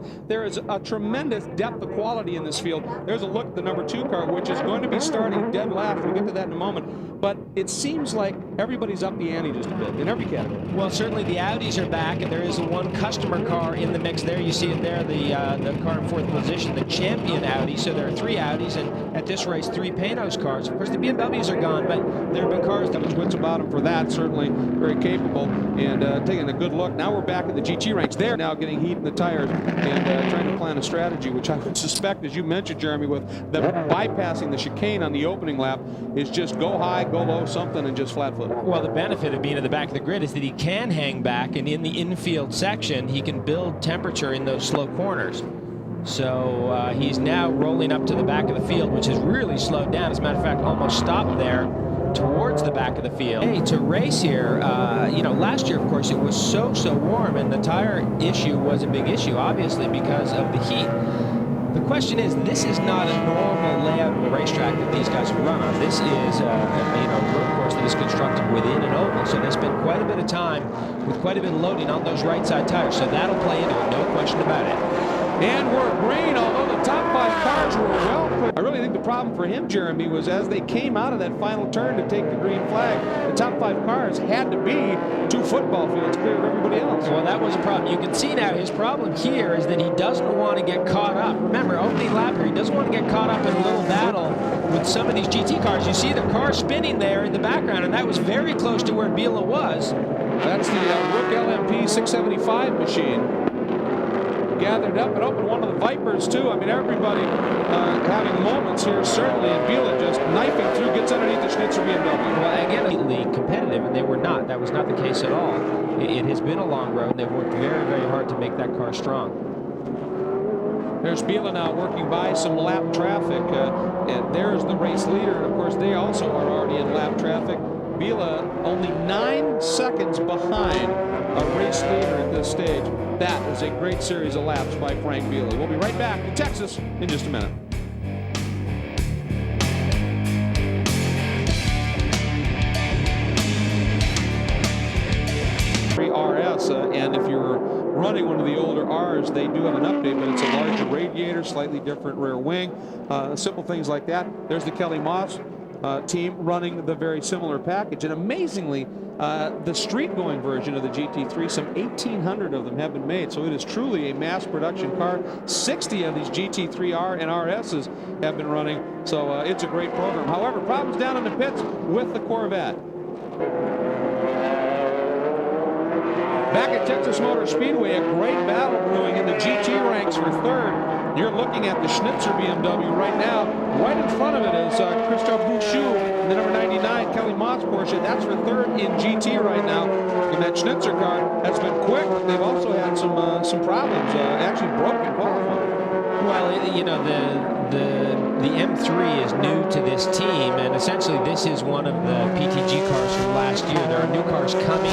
here. There is a tremendous depth of quality in this field. There's a look at the number 2 car, which is going to be starting dead last. We'll get to that in a moment. But it seems like everybody's up the ante just a bit in every category. Well, certainly the Audis are back, and there is one customer car in the mix there. You see it there, the car in 4th position, the champion Audi. So there are 3 Audis, and at this race, 3 Panos cars. Of course, the BMWs are gone, but there have been cars that was wits about them for that. Certainly very capable, and taking a good look. Now we're back in the GT ranks. They're now getting heat in the tires and trying to plan a strategy, which I would suspect, as you mentioned, Jeremy, with the bypassing the chicane on the opening lap, is just go high, go low, something, and just flat foot. Well, the benefit of being in the back of the grid is that he can hang back, and in the infield section, he can build temperature in those slow corners. So he's now rolling up to the back of the field, which has really slowed down. As a matter of fact, almost stopped there towards the back of the field. Hey, to race here, you know, last year, of course, it was so warm, and the tire issue was a big issue, obviously, because of the heat. The question is, this is not a normal layout of a racetrack that these guys run on. This is a road course that is constructed within an oval, so they spent quite a bit of time with quite a bit of loading on those right side tires, so that'll play into it, no question about it. And we're green, although the top 5 cars were well put. I really think the problem for him, Jeremy, was as they came out of that final turn to take the green flag, the top 5 cars had to be 2 football fields clear of everybody else. Well, that was a problem. You can see now his problem here is that he doesn't want to get caught up. Remember, opening lap here, he doesn't want to get caught up in a little battle with some of these GT cars. You see the car spinning there in the background, and that was very close to where Biela was. That's the Rook LMP 675 machine. Gathered up and opened one of the Vipers too. I mean, everybody having moments here, certainly, and Biela just knifing through, gets underneath the Schnitzer BMW. Well, again, completely competitive, and they were not. That was not the case at all. It has been a long road, and they've worked very hard to make that car strong. There's Biela now working by some lap traffic, and there's the race leader, and of course they also are already in lap traffic. Biela only 9 seconds behind a race leader at this stage. That is a great series of laps by Frank Biela. We'll be right back to Texas in just a minute. RS, and if you're running one of the older R's, they do have an update, but it's a larger radiator, slightly different rear wing, simple things like that. There's the Kelly Moss team running the very similar package, and amazingly, the street-going version of the GT3, some 1,800 of them have been made, so it is truly a mass production car. 60 of these GT3R and RSs have been running, so it's a great program. However, problems down in the pits with the Corvette. Back at Texas Motor Speedway, a great battle brewing in the GT ranks for 3rd. You're looking at the Schnitzer BMW right now. Right in front of it is Christophe Bouchou in the number 99 Kelly Moss Porsche. That's for 3rd in GT right now. And that Schnitzer car has been quick, but they've also had some problems, actually broken qualifying. Well, you know, the M3 is new to this team, and essentially this is one of the PTG cars from last year. There are new cars coming.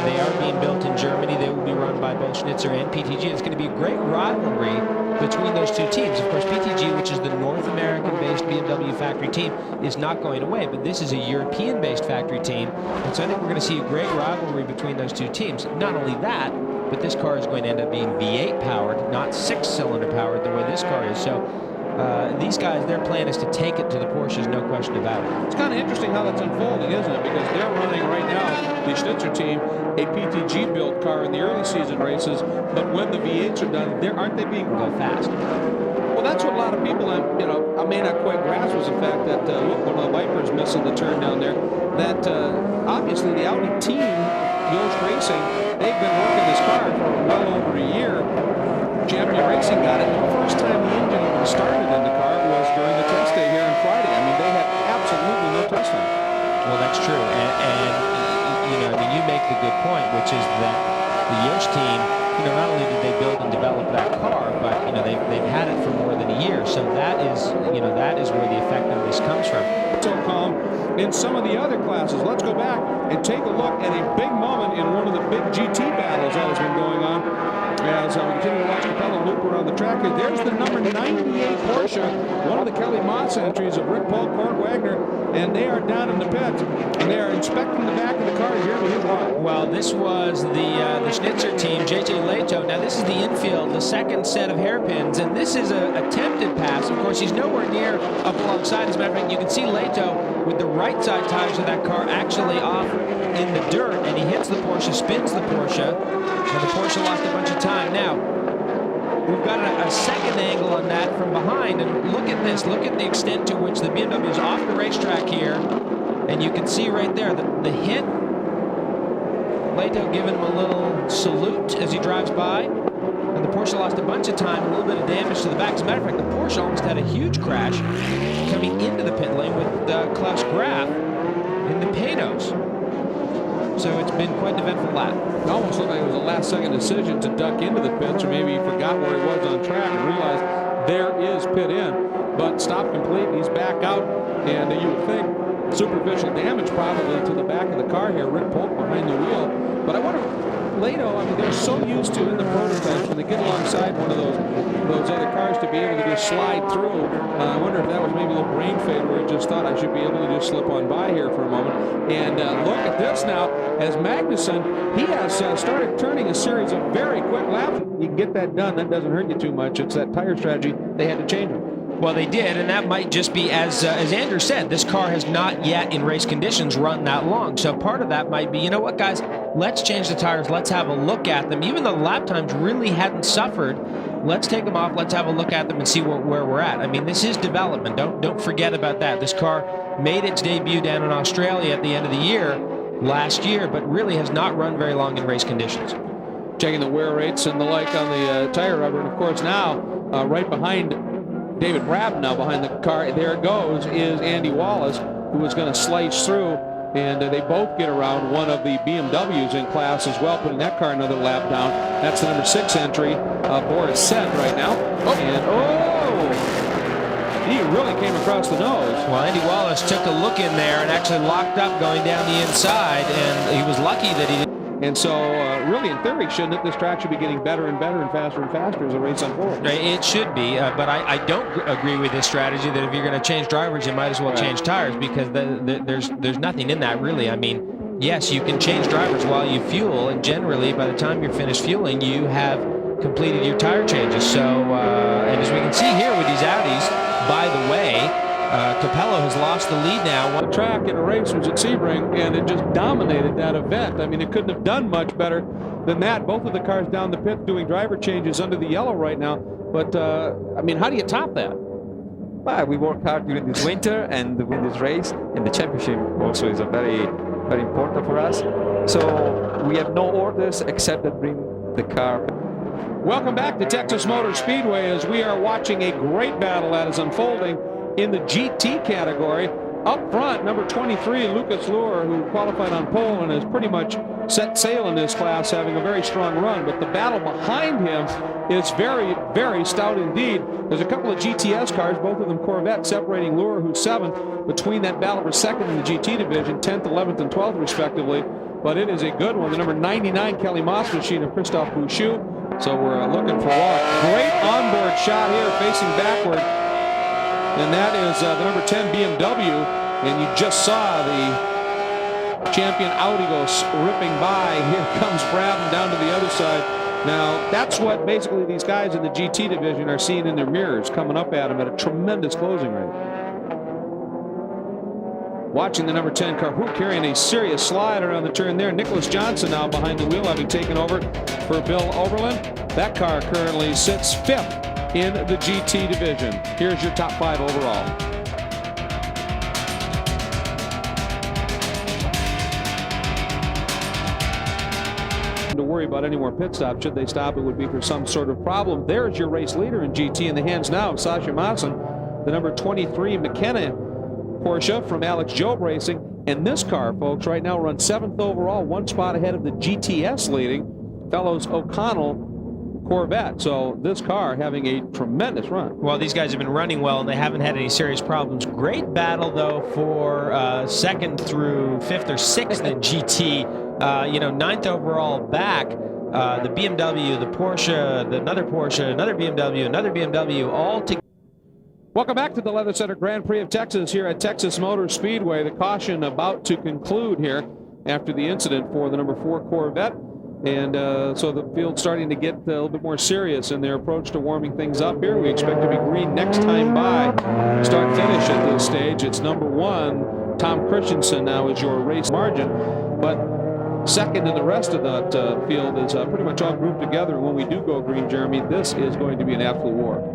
They are being built in Germany. They will be run by both Schnitzer and PTG. It's going to be a great rivalry between those 2 teams. Of course, PTG, which is the North American-based BMW factory team, is not going away, but this is a European-based factory team, and so I think we're going to see a great rivalry between those 2 teams. Not only that, but this car is going to end up being V8 powered, not 6-cylinder powered the way this car is. So these guys, their plan is to take it to the Porsches, no question about it. It's kind of interesting how that's unfolding, isn't it? Because they're running right now, the Schnitzer team, a PTG built car in the early season races, but when the V8s are done, aren't they being go fast? Well, that's what a lot of people, I may not quite grasp, was the fact that look, one of the Vipers missing the turn down there. That obviously the Audi team, Yost Racing, they've been working this car for well over a year. Champion Racing got it. The first time the engine even started in the car was during the test day here on Friday. I mean, they had absolutely no test time. Well, that's true, and you know, I mean, you make the good point, which is that the Yost team, you know, not only did they build and develop that car, but you know, they've had it for more than a year. So that is, you know, that is where the effectiveness comes from. So calm in some of the other classes. Let's go back and take a look at a big moment in one of the big GT battles that has been going on. As we continue to watch Capello loop around the track here. There's the number 98 Porsche, one of the Kelly Moss entries of Rick Polk, Kurt Wagner, and they are down in the pit, and they are inspecting the back of the car here. Well, this was the Schnitzer team, J.J. Leto. Now, this is the infield, the second set of hairpins, and this is an attempted pass. Of course, he's nowhere near up alongside. As a matter of fact, you can see Leto with the right side tires of that car actually off in the dirt, and he hits the Porsche, spins the Porsche, and the Porsche lost a bunch of time. Now, we've got a second angle on that from behind, and look at this. Look at the extent to which the BMW is off the racetrack here, and you can see right there the hit. Leto giving him a little salute as he drives by, and the Porsche lost a bunch of time, a little bit of damage to the back. As a matter of fact, the Porsche almost had a huge crash coming into the pit lane with Klaus Graf in the Panos. So it's been quite an eventful lap. It almost looked like it was a last-second decision to duck into the pits, or maybe he forgot where he was on track and realized there is pit in. But stop complete, he's back out, and you would think superficial damage probably to the back of the car here. Rick Polk behind the wheel. But I wonder, Leto, I mean, they're so used to in the prototypes when they get alongside one of those other cars to be able to just slide through. I wonder if that was maybe a little brain fade where he just thought I should be able to just slip on by here for a moment. And look at this now, as Magnussen, he has started turning a series of very quick laps. You can get that done. That doesn't hurt you too much. It's that tire strategy. They had to change it. Well, they did, and that might just be, as Andrew said, this car has not yet in race conditions run that long. So part of that might be, you know what, guys, let's change the tires. Let's have a look at them. Even though the lap times really hadn't suffered, let's take them off. Let's have a look at them and see where we're at. I mean, this is development. Don't forget about that. This car made its debut down in Australia at the end of the year last year, but really has not run very long in race conditions. Checking the wear rates and the like on the tire rubber, and of course now right behind David Brabham, now behind the car, there it goes, is Andy Wallace, who is going to slice through, and they both get around one of the BMWs in class as well, putting that car another lap down. That's the number 6 entry, Boris Said right now. And he really came across the nose. Well, Andy Wallace took a look in there and actually locked up going down the inside, and he was lucky that he didn't. And so, really, in theory, shouldn't it? This track should be getting better and better and faster as the race unfolds. It should be, but I don't agree with this strategy that if you're going to change drivers, you might as well change tires, because there's nothing in that, really. I mean, yes, you can change drivers while you fuel, and generally, by the time you're finished fueling, you have completed your tire changes. So, and as we can see here with these Audis, by the way, Capello has lost the lead now. The track in a race was at Sebring, and it just dominated that event. I mean, it couldn't have done much better than that. Both of the cars down the pit doing driver changes under the yellow right now. But, I mean, how do you top that? Well, we worked hard during this winter and win this race, and the championship also is a very, very important for us. So we have no orders except that bring the car. Welcome back to Texas Motor Speedway as we are watching a great battle that is unfolding in the GT category. Up front, number 23, Lucas Luhr, who qualified on pole and has pretty much set sail in this class, having a very strong run. But the battle behind him is very, very stout indeed. There's a couple of GTS cars, both of them Corvette, separating Luhr, who's 7th, between that battle for 2nd in the GT division, 10th, 11th, and 12th, respectively. But it is a good one. The number 99 Kelly Moss machine of Christophe Bouchou. So we're looking for a great onboard shot here, facing backward. And that is the number 10 BMW, and you just saw the champion Audi go ripping by. Here comes Brabham down to the other side. Now, that's what basically these guys in the GT division are seeing in their mirrors, coming up at them at a tremendous closing rate. Watching the number 10 car, who carrying a serious slide around the turn there. Nicholas Johnson now behind the wheel, having taken over for Bill Oberlin. That car currently sits 5th in the GT division. Here's your top 5 overall. To worry about any more pit stops. Should they stop, it would be for some sort of problem. There's your race leader in GT in the hands now of Sasha Maassen, the number 23 McKenna Porsche from Alex Job Racing. And this car, folks, right now runs 7th overall, 1 spot ahead of the GTS leading. Fellows O'Connell, Corvette. So this car having a tremendous run. Well, these guys have been running well, and they haven't had any serious problems. Great battle, though, for 2nd through 5th or 6th in GT. 9th overall back. The BMW, the Porsche, another Porsche, another BMW, all together. Welcome back to the Leather Center Grand Prix of Texas here at Texas Motor Speedway. The caution about to conclude here after the incident for the number 4 Corvette. And so the field's starting to get a little bit more serious in their approach to warming things up here. We expect to be green next time by. Start finish at this stage. It's number 1. Tom Christensen now is your race margin. But second in the rest of that field is pretty much all grouped together. And when we do go green, Jeremy, this is going to be an absolute war.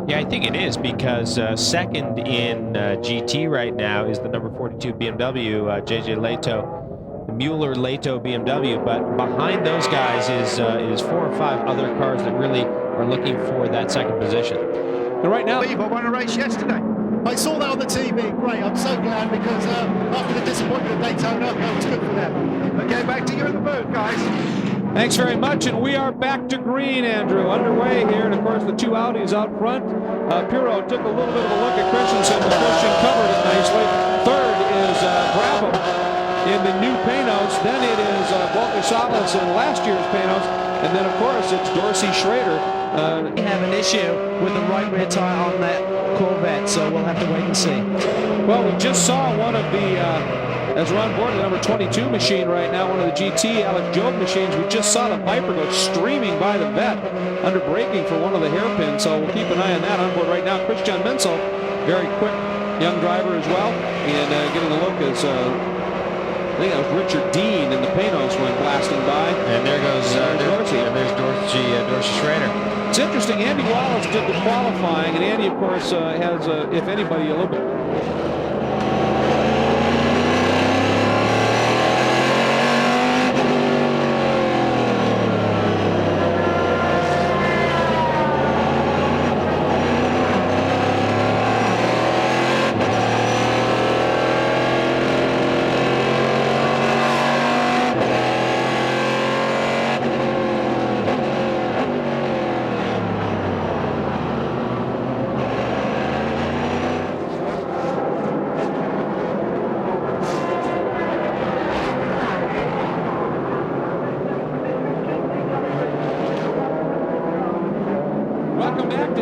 Yeah, I think it is, because second in GT right now is the number 42 BMW, JJ Leto, the Mueller-Leto BMW. But behind those guys is 4 or 5 other cars that really are looking for that second position. And right now, I won a race yesterday. I saw that on the TV. Great. I'm so glad, because after the disappointment of Daytona, that was good for them. Okay, back to you in the booth, guys. thanks very much, and we are back to green, Andrew. Underway here, and of course the 2 Audis out front. Pirro took a little bit of a look at Christensen, but Christian covered it nicely. Third is Brabham in the new Panos. Then it is Walter Salas in last year's Panos. And then, of course, it's Dorsey Schrader. We have an issue with the right rear tire on that Corvette, so we'll have to wait and see. Well, we just saw one of the, as we're on board the number 22 machine right now, one of the GT Alex Job machines, we just saw the Viper go streaming by the vet under braking for one of the hairpins, so we'll keep an eye on that. On board right now, Christian Menzel, very quick young driver as well, and getting a look as I think that was Richard Dean in the Panos went blasting by. And there goes Dorsey. And there's Dorsey Schrader. It's interesting, Andy Wallace did the qualifying, and Andy, of course, has, if anybody, a little bit.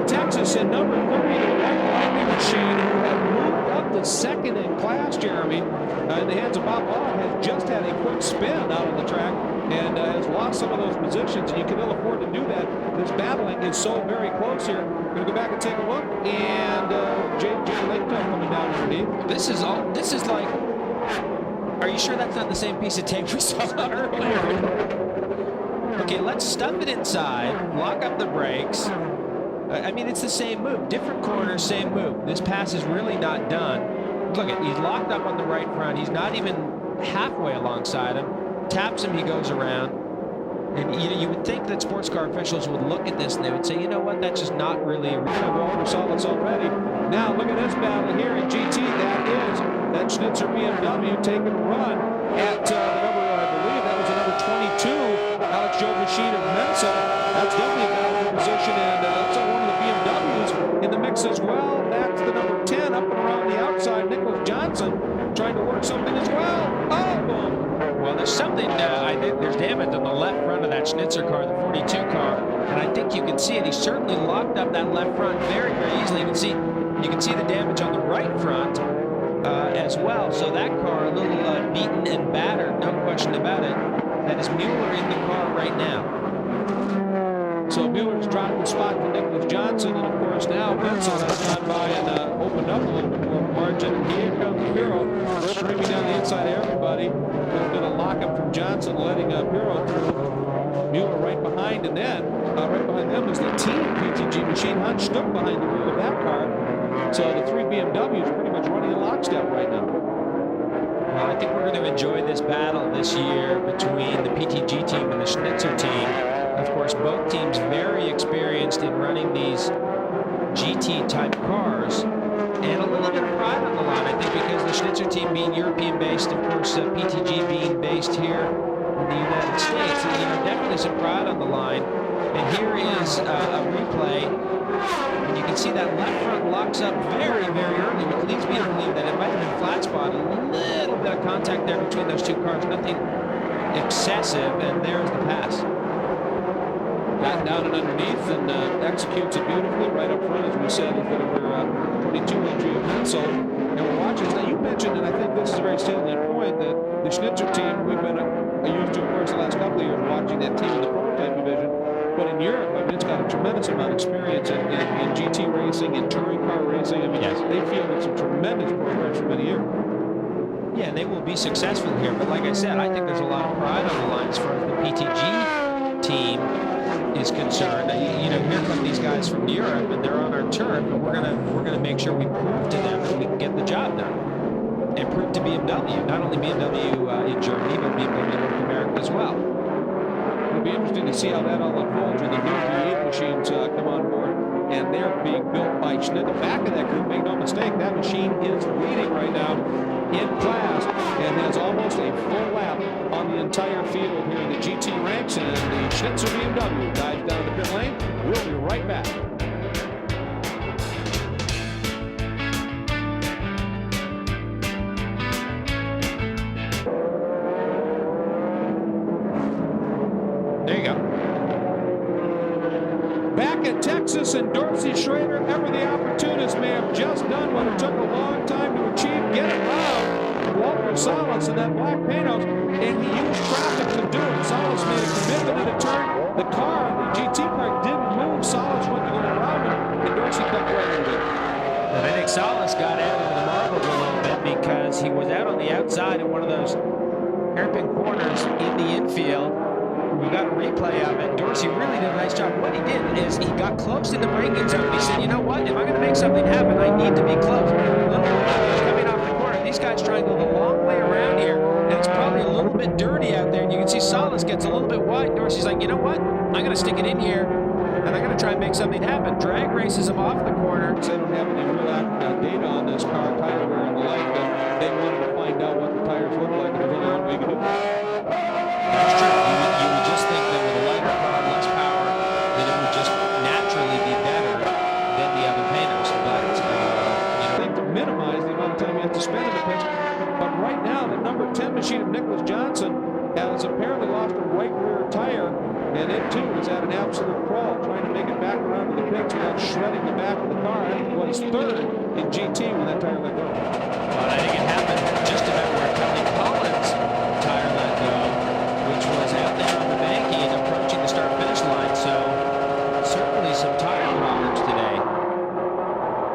Texas and number 30, the Lightning machine, who had moved up to second in class, Jeremy, in the hands of Bob Law, has just had a quick spin out on the track and has lost some of those positions. You can ill afford to do that. This battling is so very close here. We're going to go back and take a look, and J.J. Leto coming down underneath. This is like, are you sure that's not the same piece of tape we saw earlier? Okay, let's stuff it inside, lock up the brakes. I mean, it's the same move. Different corner, same move. This pass is really not done. Look at, he's locked up on the right front. He's not even halfway alongside him. Taps him, he goes around. And you would think that sports car officials would look at this and they would say, you know what, that's just not really a Walter Salas already. Now look at this battle here in GT. That Schnitzer BMW taking a run at the number, I believe that was the number 22, Alex Joe machine of Mensa. That's definitely a battle position, and that's one of the BMWs in the mix as well. That's the number 10 up and around the outside, Nicholas Johnson, trying to work something as well. Oh, boom. Well, there's something, I think there's damage on the left front of that Schnitzer car, the 42 car, and I think you can see it. He certainly locked up that left front very, very easily. You can see the damage on the right front as well. So that car a little beaten and battered, no question about it. That is Mueller in the car right now. So Mueller's dropped the spot to Nicholas Johnson, and of course now Benson has gone by and opened up a little bit more margin. And here comes Pirro, streaming down the inside of everybody. There's been a lockup from Johnson, letting Pirro through. Mueller right behind, and then right behind them is the team PTG machine. Hunt Stuck behind the wheel of that car. So the three BMWs pretty much running in lockstep right now. Well, I think we're going to enjoy this battle this year between the PTG team and the Schnitzer team. Of course, both teams very experienced in running these GT-type cars, and a little bit of pride on the line, I think, because the Schnitzer team being European-based, of course, PTG being based here in the United States. And, definitely some pride on the line. And here is a replay. And you can see that left front locks up very, very early, which leads me to believe that it might have been flat spot. A little bit of contact there between those two cars, nothing excessive, and there's the pass. Got down and underneath and executes it beautifully right up front, as we said, with number 22 M3 So, and we're watching this. Now, you mentioned, and I think this is a very salient point, that the Schnitzer team, we've been used to, of course, the last couple of years watching that team in the prototype division. But in Europe, I mean, it's got a tremendous amount of experience in GT racing, in touring car racing. I mean, yes, they fielded some tremendous programs for many years. Yeah, they will be successful here. But like I said, I think there's a lot of pride on the line as far as the PTG team is concerned. Here come these guys from Europe, and they're on our turf, and we're gonna make sure we prove to them that we can get the job done, and prove to BMW, not only BMW in Germany, but BMW in North America as well. It'll be interesting to see how that all unfolds when the new V8 machines come on board, and they're being built by Schnitt. The back of that group, make no mistake, that machine is leading right now in class and has almost a full lap on the entire field here in the GT ranks, and the Schnitzer BMW dives down the pit lane. We'll be right back. There you go. Back at Texas, and Dorsey Schrader, ever the opportunist, may have just done what it took a long time to achieve. Get around Walter Salas in that black Panos, and he used traffic to do it. Salas made a commitment in a turn. The car, the GT car, didn't move. Salas went to go around him, and Dorsey kept right with it. And I think Salas got out of the marbles a little bit because he was out on the outside in one of those hairpin corners in the infield. We got a replay of it. Dorsey really did a nice job. What he did is he got close in the braking zone. He said, you know what? If I'm going to make something happen, I need to be close. Coming off the corner. These guys try and go the long way around here, and it's probably a little bit dirty out there. And you can see Salas gets a little bit wide. Dorsey's like, you know what? I'm going to stick it in here, and I'm going to try and make something happen. Drag races him off the corner. They don't have any real data on this car, tire wear and the like, but they wanted to find out what the tires look like. There's only one way to do it. That's true. You would just think that with a lighter car, less power, that it would just naturally be better than the other Panos. But I think to minimize the amount of time you have to spend in the pits. But right now, the number 10 machine of Nicholas Johnson has apparently lost a right rear tire, and it too is at an absolute crawl, trying to make it back around to the pits without shredding the back of the car. I think it was third in GT when that tire let go. Well, I think it happened just about where Tony Collins' tire let go, which was out there on the banking and approaching the start-finish line. So certainly some tire problems today.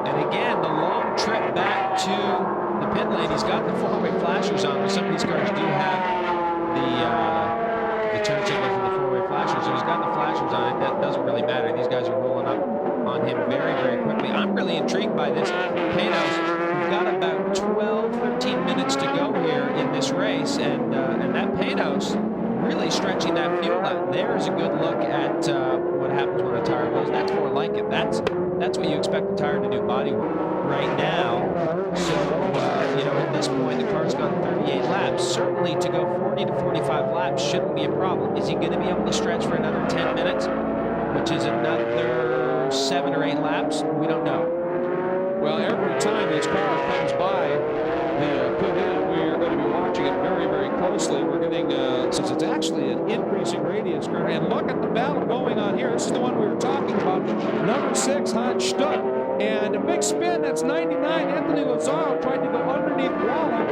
And again, the long trip back to the pit lane. He's got the four-way flashers on. Some of these cars do have the turn signals and the four-way flashers. So he's got the flashers on it. That doesn't really matter. These guys are rolling up on him very, very quickly. I'm really intrigued by this. Panos, we've got about 12, 13 minutes to go here in this race, and that Panos really stretching that fuel out. There's a good look at what happens when a tire goes. That's more like it. That's what you expect the tire to do body work right now. So, at this point, the car's gone 38 laps. Certainly to go 40 to 45 laps shouldn't be a problem. Is he going to be able to stretch for another 10 minutes, which is another 7 or 8 laps? We don't know. Well, every time this car comes by the pit in, we're going to be watching it very, very closely. We're getting, since it's actually an increasing radius curve, and look at the battle going on here. This is the one we were talking about. Number 6, Hans Stuck. And a big spin, that's 99. Anthony Lazaro tried to go underneath Waller.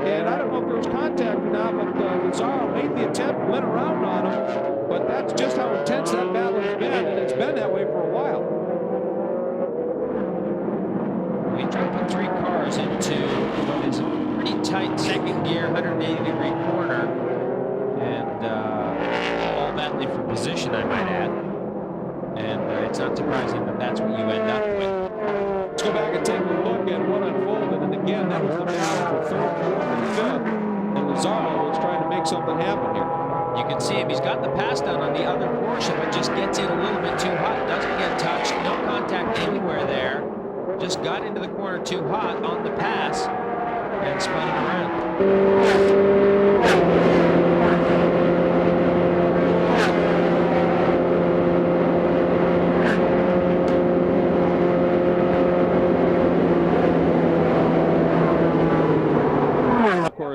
And I don't know if there was contact or not, but Lazaro made the attempt, went around on him. But that's just how intense that battle has been, and it's been that way for a while. We try to put 3 cars into what is a pretty tight second gear, 180-degree corner. And all battling for position, I might add. And it's not surprising that that's what you end up with. Let's go back and take a look at what unfolded. And again, that was the battle for 3rd, 4th, and 5th. And Lazaro was trying to make something happen here. You can see him. He's got the pass down on the other Porsche, but just gets in a little bit too hot. Doesn't get touched. No contact anywhere there. Just got into the corner too hot on the pass and spun it around.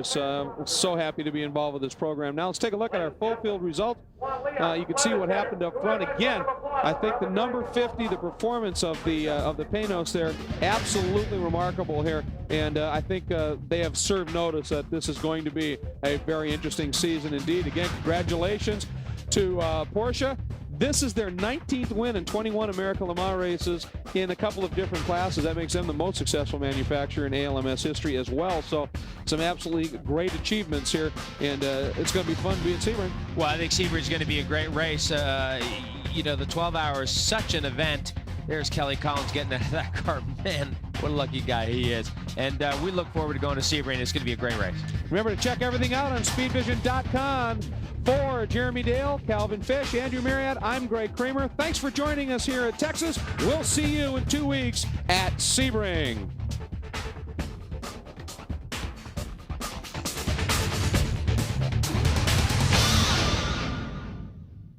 course. So happy to be involved with this program. Now let's take a look at our full field results. You can see what happened up front. Again, I think the number 50, the performance of the Panos there, absolutely remarkable here. And I think they have served notice that this is going to be a very interesting season indeed. Again, congratulations to Porsche. This is their 19th win in 21 American Le Mans races in a couple of different classes. That makes them the most successful manufacturer in ALMS history as well. So some absolutely great achievements here, and it's going to be fun to be at Sebring. Well, I think Sebring's going to be a great race. You know, the 12 hours, such an event. There's Kelly Collins getting out of that car. Man, what a lucky guy he is. And we look forward to going to Sebring. It's going to be a great race. Remember to check everything out on speedvision.com. For Jeremy Dale, Calvin Fish, Andrew Marriott, I'm Greg Kramer. Thanks for joining us here at Texas. We'll see you in 2 weeks at Sebring.